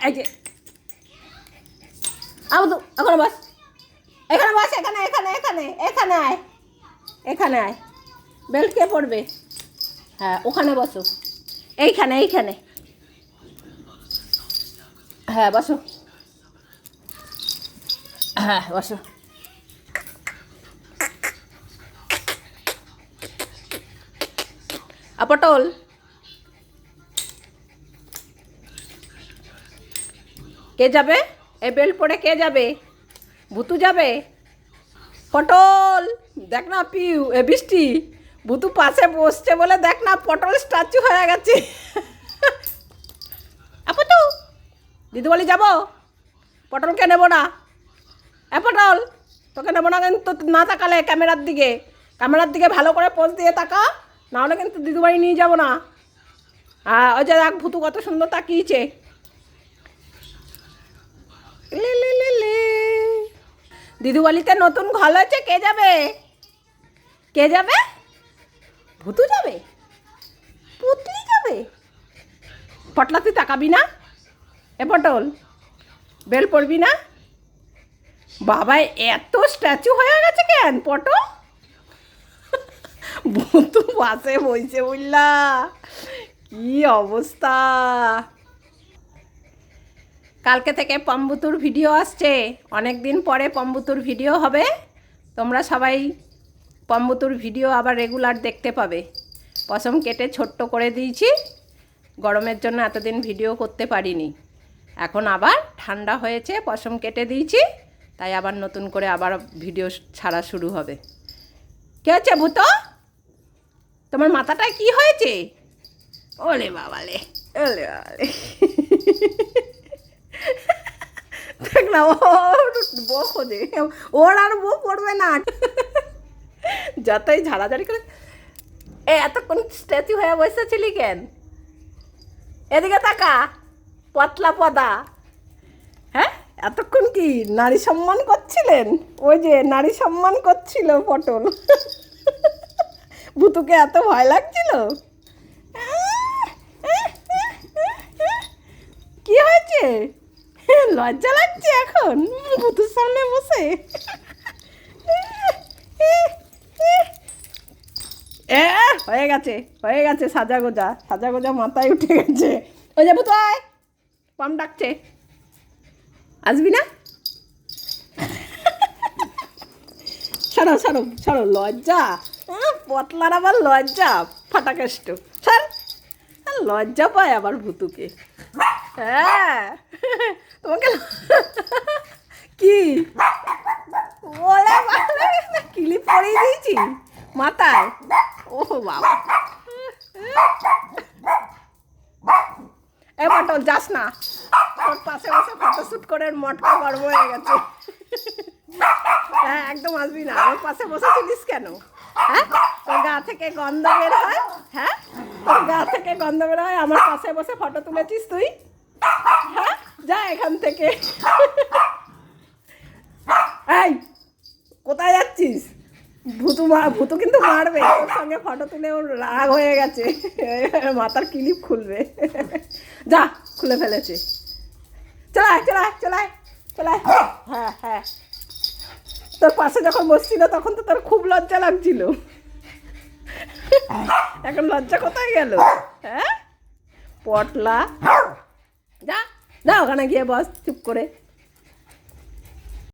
এই যে আবু এখন বস, এখানে বস, এখানে এখানে এখানে এখানে আয়, এখানে আয়। বেল্ট কে পড়বে? হ্যাঁ ওখানে বসো, এইখানে এইখানে। হ্যাঁ বসো, হ্যাঁ বসো। পটল কে যাবে? এই বেল্ট পরে কে যাবে? ভুতু যাবে? পটল দেখ না, পিউ এ বৃষ্টি, ভুতু পাশে বসছে বলে দেখ না পটল স্ট্যাচু হয়ে গেছে। আপু দিদি বলি যাবো, পটলকে নেবো না। পটল তোকে নেবো না কিন্তু, না তাকালে ক্যামেরার দিকে, ক্যামেরার দিকে ভালো করে পোজ দিয়ে তাকা, নাহলে কিন্তু দিদিবাড়ি নিয়ে যাবো না। হ্যাঁ ওই যে দেখ ভুতু কত সুন্দর তাকিয়েছে। দিদিবাড়িতে নতুন ঘর হয়েছে, কে যাবে? কে যাবে? ভুতু যাবে? পুতলি যাবে? পটলা তুই তাকাবি না? এ পটল বেল পড়বি না? বাবা এত স্ট্যাচু হয়ে গেছে কেন পটল? ভুতু পাশে বইছে বললা, কি অবস্থা। কালকে থেকে পম্বুতুর ভিডিও আসছে, অনেক দিন পরে পম্বুতুর ভিডিও হবে। তোমরা সবাই পম্বুতুর ভিডিও আবার রেগুলার দেখতে পাবে। পশম কেটে ছোট্ট করে দিয়েছি, গরমের জন্য এতদিন ভিডিও করতে পারিনি। এখন আবার ঠান্ডা হয়েছে, পশম কেটে দিয়েছি, তাই আবার নতুন করে আবার ভিডিও ছাড়া শুরু হবে। কে হচ্ছে ভূত? তোমার মাথাটায় কি হয়েছে? ওলে বাবালে, ওলে বাবালে। দেখ না ও বউ খোঁজে, ওর আর বউ পড়বে না। যতই ঝাড়াঝাড়ি করে। এতক্ষণ স্ট্যাচু হয়ে বসেছিলি কেন? এদিকে তাকা পতলা পদা। হ্যাঁ এতক্ষণ কি নারী সম্মান করছিলেন? ওই যে নারী সম্মান করছিল পটল। ভুতুকে এত ভয় লাগছিল? কি হয়েছে? লজ্জা লাগছে এখন ভুতুর সামনে বসে? হয়ে গেছে হয়ে গেছে, সাজা গোজা সাজা গোজা মাথায় উঠে গেছে। ওই যাবো তো, আয় পাম ডাকছে, আসবি না? সরো সরো সরো, লজ্জা, পতলার আবার লজ্জা ফাটাকেষ্ট, স্যার লজ্জা পায় আবার ভুতুকে। হ্যাঁ তোমাকে কি ওরে ক্লিপ পরিয়ে দিয়েছি মাথায়। ও বাবা, এ পটল যাস না, তোর পাশে বসে ফটোশ্যুট করে মটকা গরম হয়ে গেছে। হ্যাঁ একদম আসবি না, আমার পাশে বসেছিলিস কেন? হ্যাঁ তোর গা থেকে গন্ধ বের হয়, হ্যাঁ তোর গা থেকে গন্ধ বের হয়, আমার পাশে বসে ফটো তুলেছিস তুই? হ্যাঁ যা এখান থেকে। এই কোথায় যাচ্ছিস? ভুতু কিন্তু মারবে, ওর সঙ্গে ফটো তুলে ওর রাগ হয়ে গেছে, মাথার ক্লিপ খুলবে। যা খুলে ফেলেছে, চলায় চলায় চলায় চলায়। হ্যাঁ হ্যাঁ তোর পাশে যখন বসছিল তখন তো তোর খুব লজ্জা লাগছিল, এখন লজ্জা কোথায় গেল? হ্যাঁ পটলা যা যা ওখানে গিয়ে বস চুপ করে।